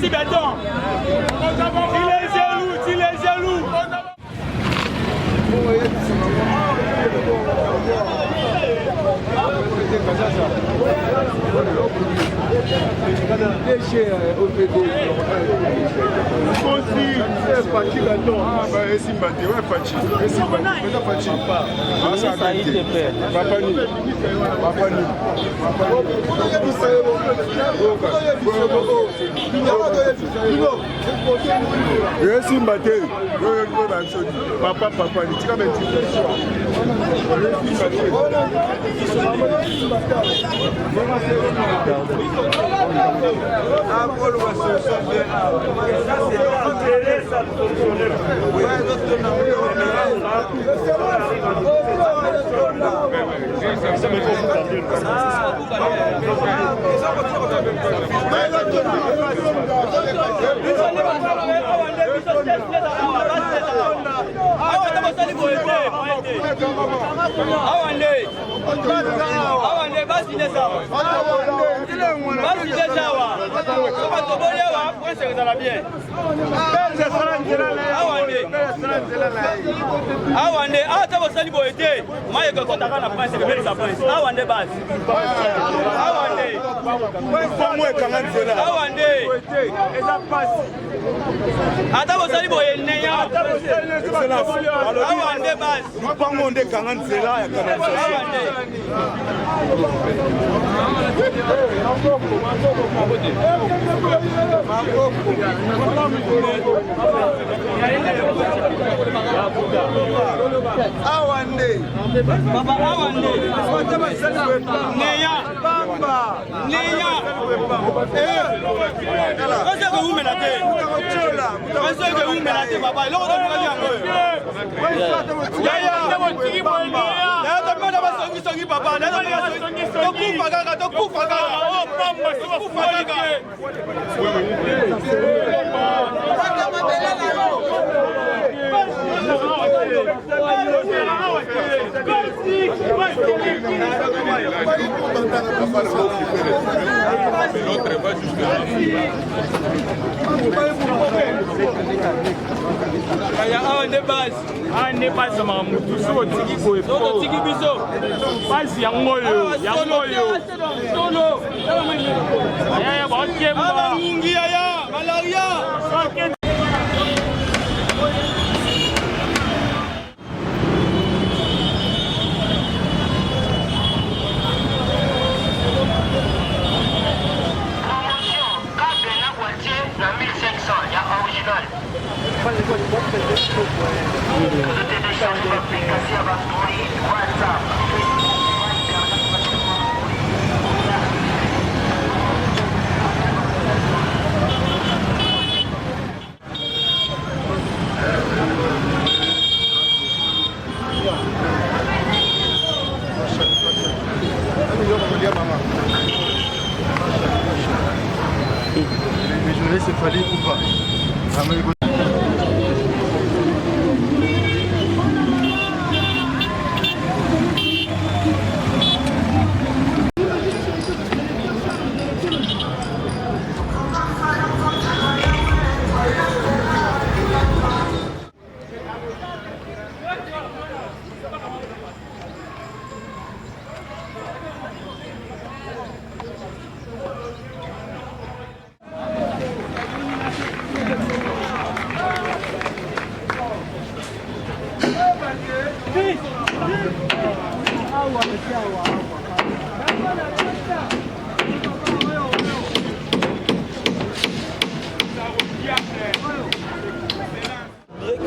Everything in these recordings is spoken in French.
petit béton. Il est jaloux.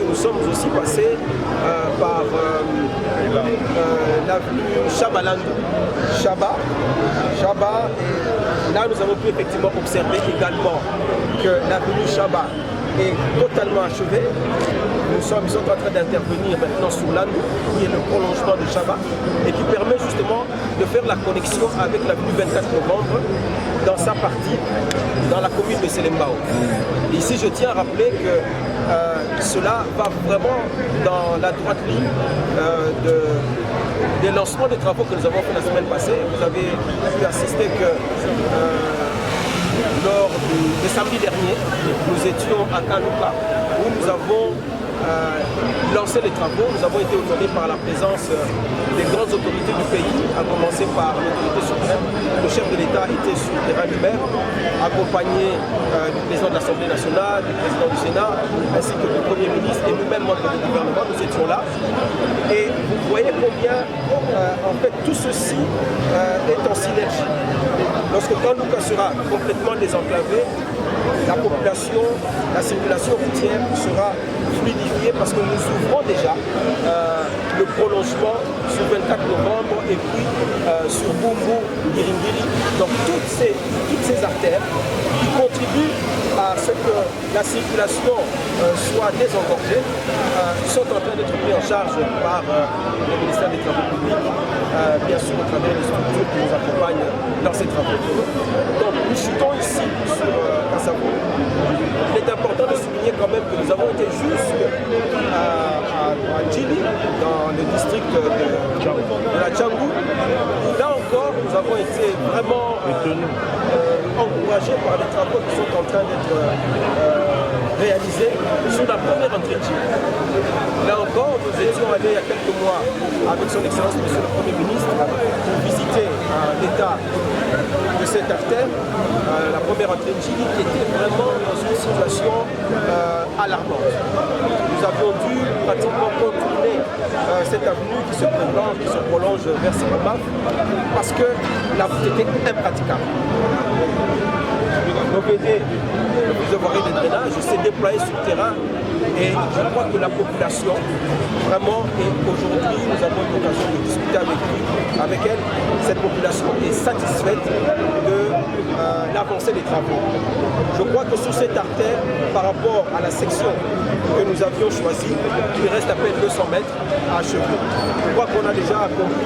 Nous sommes aussi passés par l'avenue Chabalandou, Chaba, et là nous avons pu effectivement observer également que l'avenue Chaba est totalement achevée. Nous sommes en train d'intervenir maintenant sur Landou, qui est le prolongement de Chaba, et qui permet justement de faire la connexion avec l'avenue 24 novembre dans sa partie, dans la commune de Selembao. Ici, je tiens à rappeler que cela va vraiment dans la droite ligne des lancements de travaux que nous avons fait la semaine passée. Vous avez pu assister que lors de samedi dernier, nous étions à Kanouka, où nous avons lancé les travaux. Nous avons été honorés par la présence des grandes autorités du pays, à commencer par l'autorité suprême. Le chef de l'État était sur le terrain lui-même, accompagné du président de l'Assemblée nationale, du président du Sénat, ainsi que du Premier ministre et nous-mêmes, membres du gouvernement. Nous étions là. Et vous voyez combien, en fait, tout ceci est en synergie. Lorsque Kanouka sera complètement désenclavé, la population, la circulation routière sera fluidifiée parce que nous ouvrons déjà le prolongement sur 24 novembre et puis sur Bumbu, Giringiri. Donc toutes ces artères qui contribuent à ce que la circulation soit désengorgée sont en train d'être pris en charge par le ministère des Travaux publics, bien sûr au travers des structures qui nous accompagnent dans ces travaux. Donc nous chutons ici sur Kassavo. Il est important de souligner quand même que nous avons été jusqu'à Djili, dans le district de la Tchangou. Là encore, nous avons été vraiment encouragés par les travaux qui sont en train d'être réalisés sur la première entrée de Djili. Là encore, nous étions allés il y a quelques mois avec son Excellence Monsieur le Premier ministre pour visiter l'état de cette artère, la première entrée de Djili, qui était vraiment dans une situation alarmante. Nous avions dû pratiquement contourner cette avenue qui se prolonge vers Sibomaf parce que la route était impraticable. L'OPD, le voirie de drainage, s'est déployé sur le terrain et je crois que la population, vraiment, et aujourd'hui nous avons eu l'occasion de discuter avec elle, cette population est satisfaite de l'avancée des travaux. Je crois que sur cette artère, par rapport à la section que nous avions choisie, il reste à peine 200 mètres à achever. Je crois qu'on a déjà accompli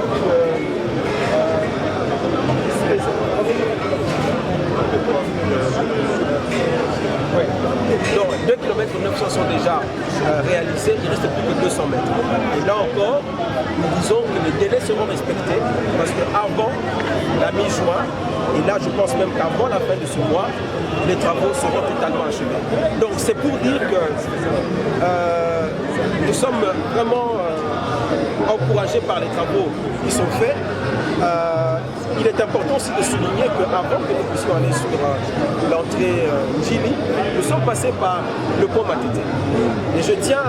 oui. Donc 2 km 900 sont déjà réalisés, il ne reste plus que 200 mètres. Et là encore, nous disons que les délais seront respectés parce qu'avant la mi-juin, et là je pense même qu'avant la fin de ce mois, les travaux seront totalement achevés. Donc c'est pour dire que nous sommes vraiment encouragés par les travaux qui sont faits. Il est important aussi de souligner qu'avant que nous puissions aller sur l'entrée Djili, nous sommes passés par le pont Matete. Et je tiens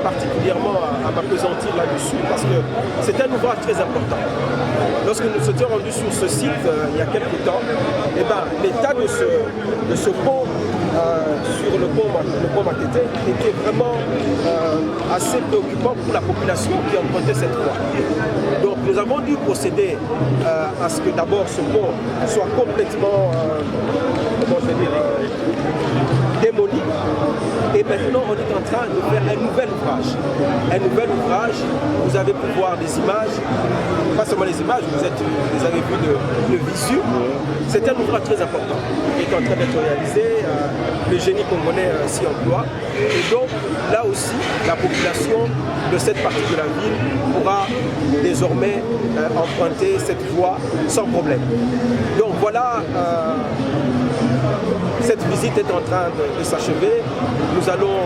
particulièrement à m'appesantir là-dessus parce que c'est un ouvrage très important. Lorsque nous nous étions rendus sur ce site il y a quelques temps, eh ben, l'état de ce pont sur le pont Matete était vraiment assez préoccupant pour la population qui empruntait cette voie. Donc nous avons dû procéder à ce que d'abord ce pont soit complètement démoli. Et maintenant on est en train de faire un nouvel ouvrage. Un nouvel ouvrage, vous avez pu voir des images, pas seulement les images, vous avez vu de visu. C'est un ouvrage très important qui est en train d'être réalisé. Le génie congolais s'y emploie. Et donc là aussi, la population de cette partie de la ville pourra désormais emprunter cette voie sans problème. Donc voilà, cette visite est en train de s'achever. Nous allons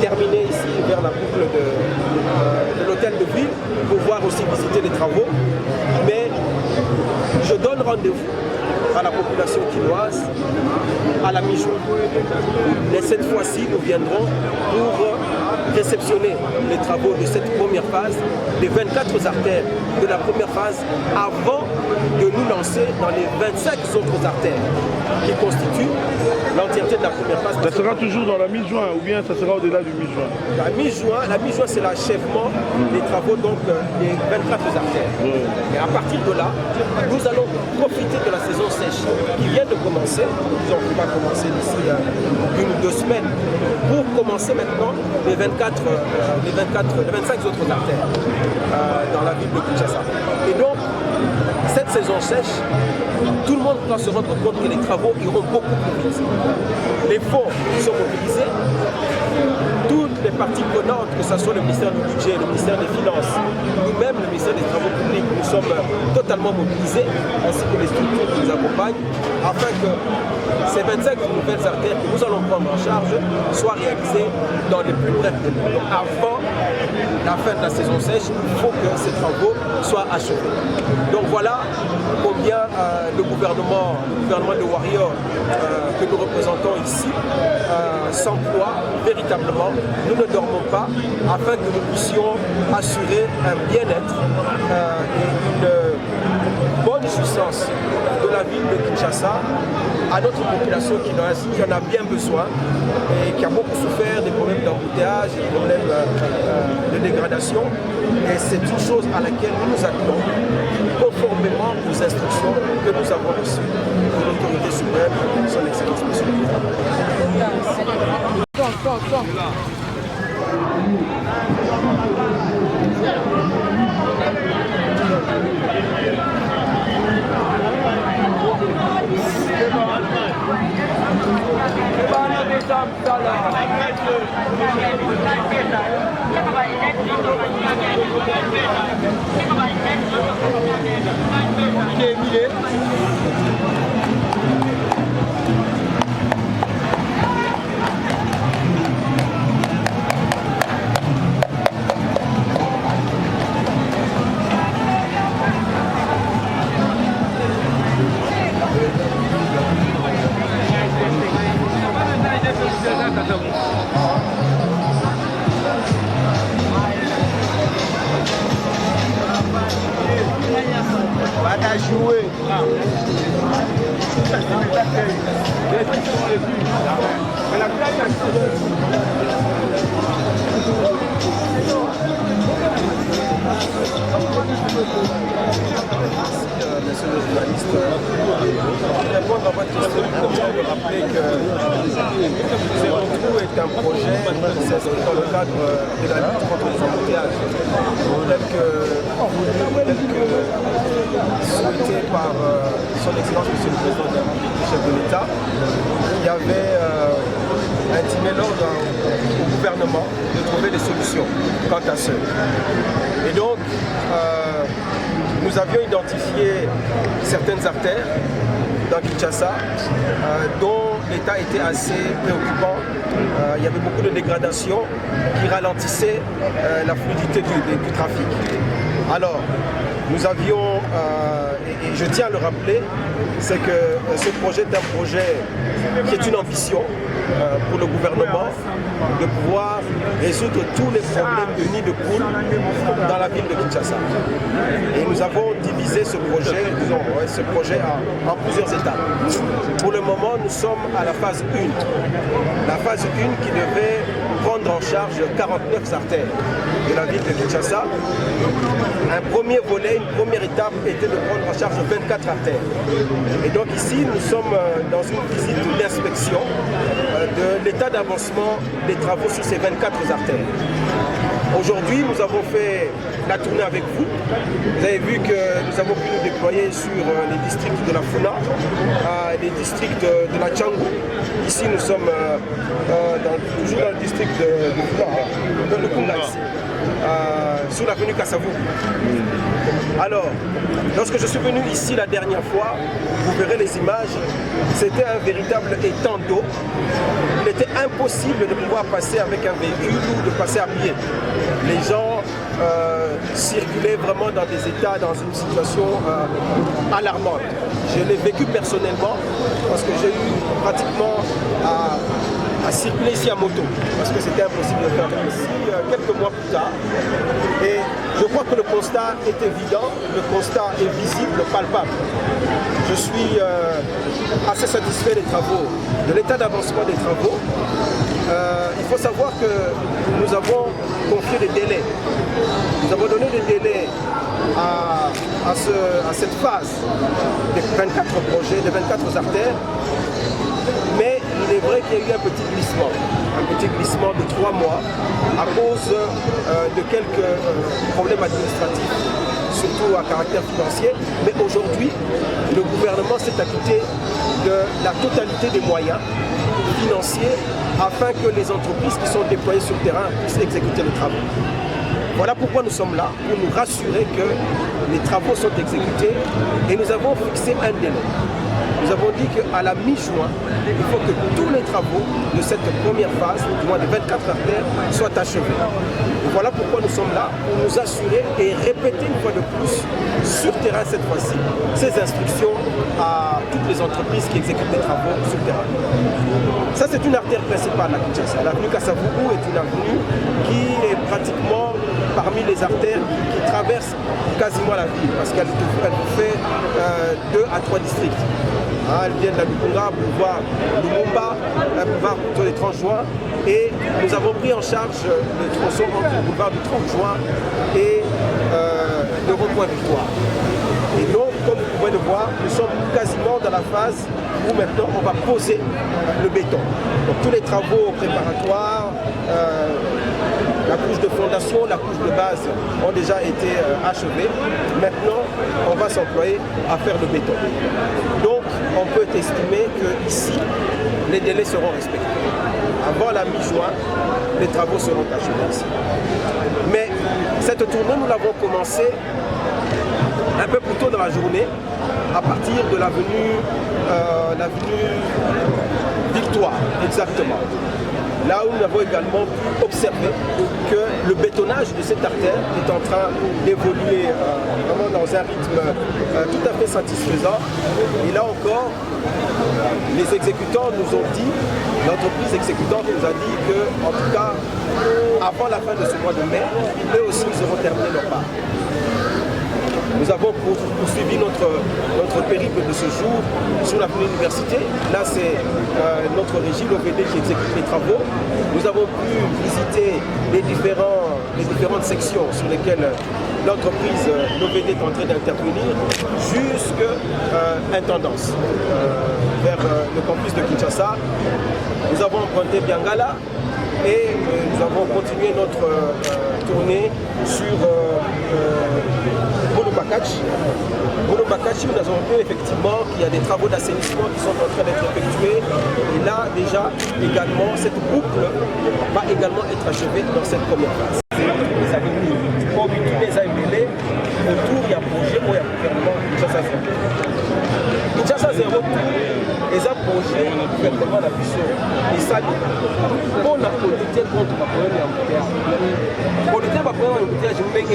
terminer ici vers la boucle de l'hôtel de ville pour pouvoir aussi visiter les travaux. Mais je donne rendez-vous à la population quinoise à la mi-juin. Et cette fois-ci, nous viendrons pour réceptionner les travaux de cette première phase, les 24 artères de la première phase, avant de nous lancer dans les 25 autres artères qui constituent l'entièreté de la première phase. Ça sera toujours dans la mi-juin ou bien ça sera au-delà du mi-juin? La mi-juin, c'est l'achèvement des travaux donc des 24 artères. Et à partir de là, nous allons profiter de la saison sèche qui vient de commencer, disons qui va commencer d'ici 1 ou 2 semaines, pour commencer maintenant les 25 autres artères dans la ville de Kinshasa. Et donc, cette saison sèche, tout le monde doit se rendre compte que les travaux iront beaucoup plus vite. Les fonds sont mobilisés, toutes toutes les parties prenantes, que ce soit le ministère du Budget, le ministère des Finances, nous-mêmes le ministère des Travaux publics, nous sommes totalement mobilisés, ainsi que les structures qui nous accompagnent, afin que ces 25 nouvelles artères que nous allons prendre en charge soient réalisées dans les plus brefs délais. Donc avant la fin de la saison sèche, il faut que ces travaux soient achevés. Donc voilà combien le gouvernement de Warrior que nous représentons ici s'emploie véritablement. Nous ne dormons pas afin que nous puissions assurer un bien-être et une bonne jouissance de la ville de Kinshasa à notre population qui en a bien besoin et qui a beaucoup souffert des problèmes d'embouteillage, des problèmes de dégradation. Et c'est une chose à laquelle nous nous attendons conformément aux instructions que nous avons reçues de l'autorité suprême, son Excellence Monsieur le Président. Monsieur le journaliste, pour répondre à votre question, je veux rappeler que Zéro Trou est un projet qui s'inscrit dans le cadre de la lutte contre les embouteillages, tel que souhaité par son Excellence Monsieur le Président de la République, le chef de l'État, qui avait intimé l'ordre au gouvernement de trouver des solutions quant à ce. Et donc, nous avions identifié certaines artères dans Kinshasa dont l'état était assez préoccupant. Il y avait beaucoup de dégradations qui ralentissaient la fluidité du trafic. Alors, nous avions, et je tiens à le rappeler, c'est que ce projet est un projet qui est une ambition pour le gouvernement de pouvoir résoudre tous les problèmes de nid de poule dans la ville de Kinshasa. Et nous avons divisé ce projet en plusieurs étapes. Pour le moment, nous sommes à la phase 1. La phase 1 qui devait prendre en charge 49 artères de la ville de Kinshasa. Un premier volet, une première étape était de prendre en charge 24 artères. Et donc ici, nous sommes dans une visite d'inspection de l'état d'avancement des travaux sur ces 24 artères. Aujourd'hui, nous avons fait la tournée avec vous. Vous avez vu que nous avons pu nous déployer sur les districts de la Funa, les districts de la Tchangou. Ici, nous sommes toujours dans le district de Funa, de Lukunda ici, sur l'avenue Kassavou. Alors, lorsque je suis venu ici la dernière fois, vous verrez les images, c'était un véritable étang d'eau. Il était impossible de pouvoir passer avec un véhicule ou de passer à pied. Les gens circulaient vraiment dans des états, dans une situation alarmante. Je l'ai vécu personnellement parce que j'ai eu pratiquement à circuler ici à moto parce que c'était impossible de faire ici quelques mois plus tard. Et je crois que le constat est évident, le constat est visible, palpable. Je suis assez satisfait des travaux, de l'état d'avancement des travaux. Il faut savoir que nous avons confié des délais. Nous avons donné des délais à cette phase des 24 projets, des 24 artères. Mais il est vrai qu'il y a eu un petit glissement de 3 mois à cause de quelques problèmes administratifs, surtout à caractère financier. Mais aujourd'hui, le gouvernement s'est acquitté de la totalité des moyens financiers afin que les entreprises qui sont déployées sur le terrain puissent exécuter les travaux. Voilà pourquoi nous sommes là, pour nous rassurer que les travaux sont exécutés et nous avons fixé un délai. Nous avons dit qu'à la mi-juin, il faut que tous les travaux de cette première phase, du moins de 24 artères, soient achevés. Voilà pourquoi nous sommes là, pour nous assurer et répéter une fois de plus sur terrain cette fois-ci, ces instructions à toutes les entreprises qui exécutent des travaux sur le terrain. Ça, c'est une artère principale à Kinshasa. L'avenue Kasavubu est une avenue qui est pratiquement parmi les artères qui traversent quasiment la ville, parce qu'elle fait 2 à 3 districts. Elle vient de la Lukunga, boulevard Lumumba, boulevard plutôt les 30 juin, et nous avons pris en charge le tronçon entre le boulevard du 30 juin et le rond-point Victoire. Et donc, comme vous pouvez le voir, nous sommes quasiment dans la phase où maintenant on va poser le béton. Donc tous les travaux préparatoires, la couche de fondation, la couche de base ont déjà été achevées. Maintenant, on va s'employer à faire le béton. Donc, on peut estimer qu'ici, les délais seront respectés. Avant la mi-juin, les travaux seront achevés ici. Mais cette tournée, nous l'avons commencée un peu plus tôt dans la journée, à partir de l'avenue Victoire, exactement. Là où nous avons également pu observer que le bétonnage de cette artère est en train d'évoluer vraiment dans un rythme tout à fait satisfaisant. Et là encore, les exécutants nous ont dit, l'entreprise exécutante nous a dit que, en tout cas, avant la fin de ce mois de mai, eux aussi ils auront terminé leur part. Nous avons poursuivi notre périple de ce jour sur l'avenue Université. Là, c'est notre régie, l'OVD, qui exécute les travaux. Nous avons pu visiter les différentes sections sur lesquelles l'entreprise, l'OVD, est en train d'intervenir jusqu'à Intendance, vers le campus de Kinshasa. Nous avons emprunté Biangala et nous avons continué notre tournée sur Bolobakachi. Bolobakachi, nous avons vu effectivement qu'il y a des travaux d'assainissement qui sont en train d'être effectués. Et là, déjà, également, cette boucle va également être achevée dans cette première phase. Les avenues, comme les AML, autour, il y a un projet pour le gouvernement Kinshasa 0. Kinshasa 0, et un projet du gouvernement de la puissance. Et ça, on a politique contre le problème de l'embouteillage. Politique contre le problème de l'embouteillage, je me mets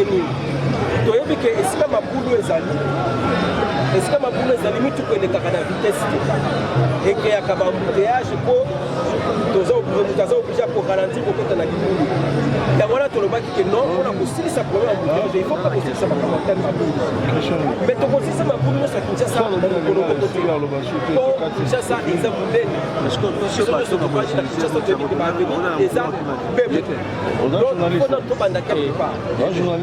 toyebi ke esika mabulu ezali mitu kolekaka na vitesse ekeyaka bambouteillage mpo moto aza oblige po ralentir kokota na libulu yango wana tolobaki ke non mpona kosilisa problème ya embouteillage il faut pas kosilisa makambo atane mabulu mais tokosilisa mabulu nyonso ya Kinshasa mokolo moko te po Kinshasa eza monene biso nyonso tokwaji na Kinshasa toyebi ke baaveni eza bebe donc mpona tobandaki ya plupart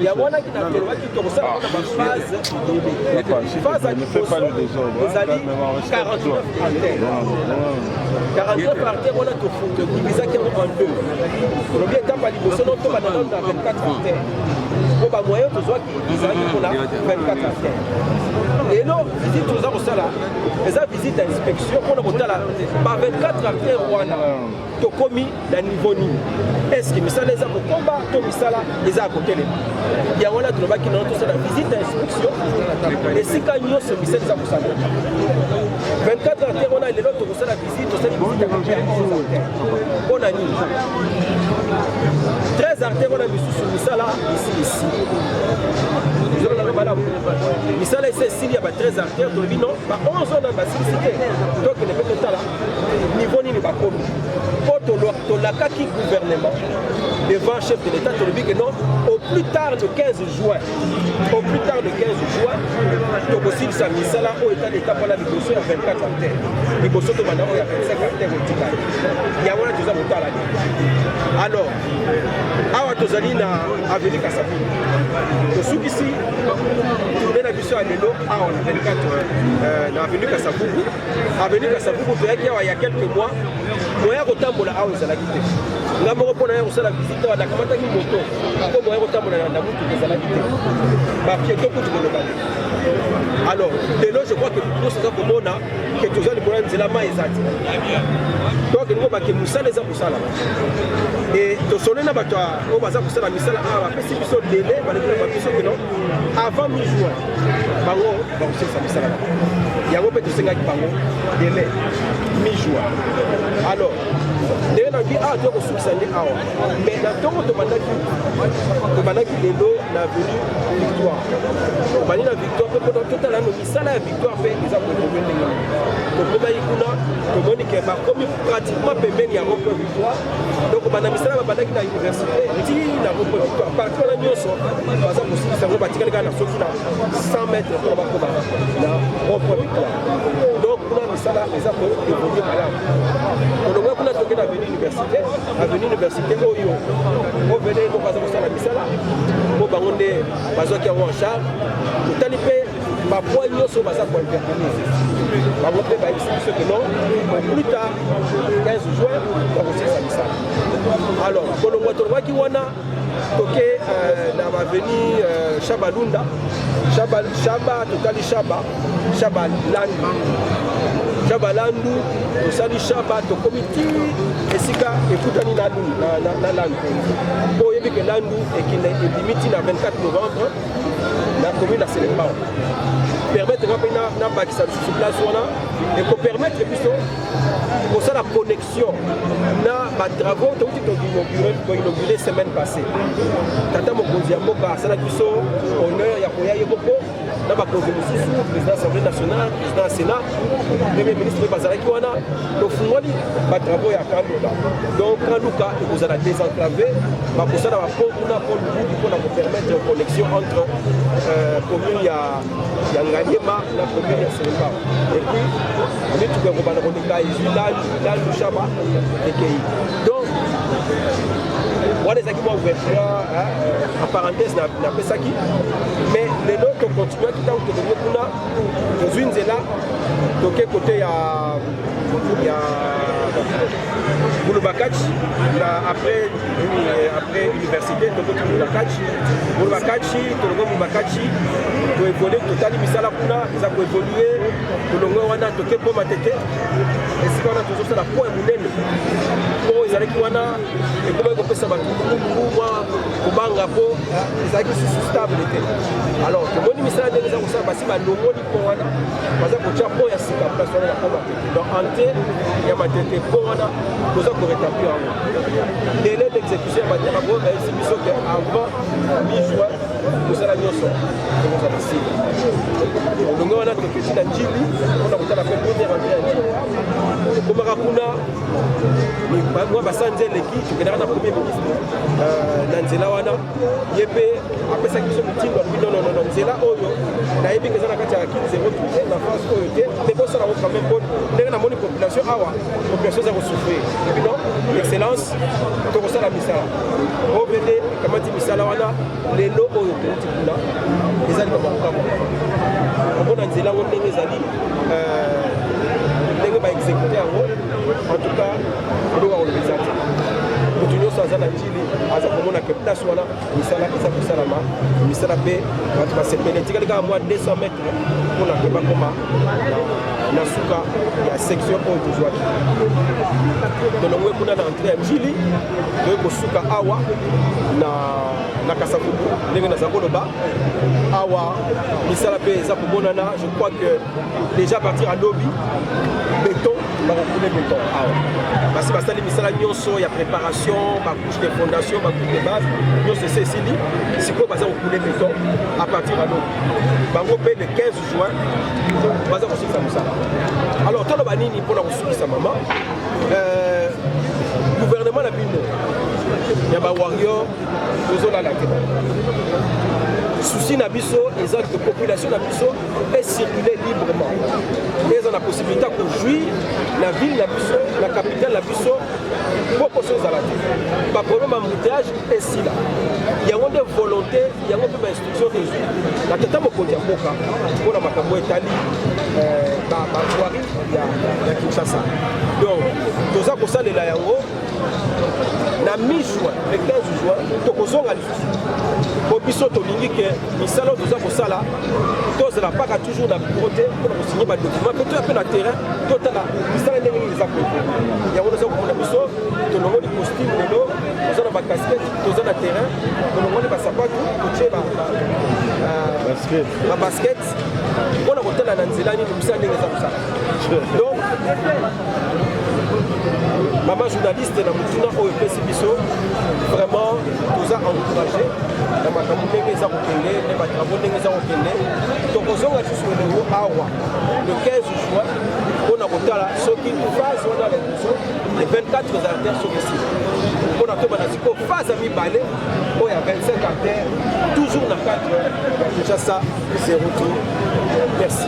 yango wana tolobaki tokosala mpona baphase phase ya liboso ezali 49 artères 49 artères wana todivisaki yango en deux tolobi etape ya liboso no tobanda nano na 24 artères po bamoyen tozwaki ezalaki mpona 24 artères lelo visite toza kosala eza visite ya inspection mpona kotala ba 24 artères wana tokomi na niveau nini eske misala eza kokomba to misala eza kotelema yango wana tolobaki nano tosala visite ya inspection esika nyonso misala eza kosala 24 artères wana lelo tokosala visite tosali visite ya 11 artères mpona nini 13 artères wana misusu misala ici misala esa esili ya ba 13 artères tolobi non ba 11 wana basilisi te tokende mpe totala niveau nini bakomi mpo tolakaki gouvernement devant chef de l'état tolobi ke non au plus tard le 15 juin tokosilisa misala oyo eta l'état mpona liboso ya 24 artères liboso tobanda oyo ya 25 artères etikali yango wana toza kotala nini alors awa tozali na avenue Kasavubu tosukisi tourne na biso ya lelo awa na 24 na avenue Kasavubu toyaki awa ya quelques mois moya kotambola awa ezalaki te nga moko mpona ya kosala visite wana nakamataki moto po moya kotambola na ndamutu ezalaki te bapieto kutu koloba te alors lelo je crois que nyonso eza komona ke toza likolo ya nzela mai eza te donc elingo bake mosala eza kosala e tosone na bato oyo baza kosala misala awa bapesi biso dele balekela biso keno avant mi-juin bango bakosilisa misala na yango mpe tosengaki bango dele mi-juin alors ndenge nangi awa toya kosukisa nde awa mais na ntongo tobandaki lelo na venu victoire tobandi na victoire mpe mpona totala nano misala ya victoire mpe eza koevolue ndenge tokomaki kuna tomoni ke bakomi pratiquement pembeni ya rompoint victoire donc banda misala babandaki na université ti na rompoint victoire parti wana nyonso baza kosilisa yango batikali kaka na soki na 100 mètres mpona bakoma na rompoint victoire donc kuna misala eza koevolue malamu kolongoya kuna toke na avenue université oyo ovene moko aza kosala misala mpo bango nde bazwaki yango en charge totali mpe bapoi nyonso baza kointervenir bango mpe bayebisi biso ke non plus tard 15 juin bakosilisa misala alors kolongwa tolongwaki wana toke na baveni chabalunda chaba totali chaba landu tosali chaba tokomi ti esika ekutani na landu mpo oyebi ke landu ebimi ti na 24 novembre na commune na Selembao permettre nga mpe nabakisa lisusu place wana ekopermettre biso kosala connexion na batravaux touti toinaugure semaine passée tata mokonzi ya mboka asalaki biso honneur ya koya ye moko na bakonzi mosusu président assemblée nationale président ya sénat premier ministre mpe bazalaki wana tofungoli batravaux ya kanduka donc kanduka ekozala désenclavé bakosala bapont kuna mpo lubuki mpona kopermettre connexion entre commune ya Ngaliema na commune ya Selembao et puis mituka ekobanda koleka ezwi landu chaba ekei donc wana ezalaki mwa ouverture en parenthèse napesaki mais lelo tocontinuaki ntango tokende kuna tozwi nzela toke kote ya Boulubakachi après université tokoti Boulubakachi tolongo Boulubakachi toévolue totali misala kuna eza koévolue tolongo wana toke po matete esika wana tozosala po ya monene po ezalaki wana ekomaki kopesa bato mwa kobanga po ezalaki susu stable te alors tomoni misala ndenge eza kosala basi balongoli po wana baza kotya po ya sika place wana ya po matete donc ante ya matete po wana toza korétablir yango délai d'exécution ya batiaka po bayebisi biso ke avant mi-juin kosala nyonso ekozala sili olongo wana toketi na njili mpona kotala mpe première entrée ya njili tokomaka kuna mwa basanze eleki tokendaka na premier ministre na nzela wana ye mpe apesaki biso motindo alobi nonono nzela oyo nayebi ke eza na kati ya kili 0 na france oyo te me bosala ngo quand même mpo ndenge namoni population awa population eza kosouffrir epi non excellence tokosala misala ovende ekamati misala wana lelo oyo touti kuna ezali bamakokako omona nzela yango ndenge ezali ndenge baexécute yango en tout cas eloko akolobeza te motu nyonso aza na njili aza komona ke place wana misala eza kosalama misala mpe bato basepele etikali kaka mwa 200 mètre mpona ke bakoma na suka ya section oyo tozwaki tolongwe kuna na entrée ya njili toye kosuka awa na kasavubu ndenge naza koloba awa misala mpe eza komonana je crois que déjà partir à lobi béton bakokule béton awa basi basali misala nyonso ya préparation bacouche de fondation bacouche de base nyonso ese esili sikoyo baza kokule béton à partir à lobi bango mpe le 15 juin baza kosukisa mosala alors toloba nini mpona kosukisa mama gouvernement na bino ya bawarrior tozolala te souci na biso eza que population na biso ecircule librement eza na possibilité ya kojouir na ville na biso na capitale na biso mpo poso ezala te baproblème embouteillage esila yango nde volonté yango mpe bainstruction tozwi na tata mokonzi ya mboka mpona makambo etali bavoirie ya Kinshasa donc toza kosalela yango na mi-juin le 15 juin tokozonga lisusu po biso tolingi ke misala toza kosala tozala mpaka toujours na biro te mpona kosinye badocument mpe toya mpe na terrain totala misala ndenge nini eza koete yango toza komona biso tolongoli costume lelo toza na bacasquette toza na terrain tolongoli basapatu totie babasket mpona kotala na nzela nini misala ndenge eza kosala donc mama journaliste na motuna oyo epesi biso vraiment toza encouragé na makambo ndenge eza kokende nde batravo ndenge eza kokende tokozonga lisusu elengo awa le 15 juin mpona kotala soki phase wana leso le 24 artère soki esi mpona tobana sikoyo phase ya mibale oyo ya 25 artère toujours na cadre ya kinshasa 0 tour merci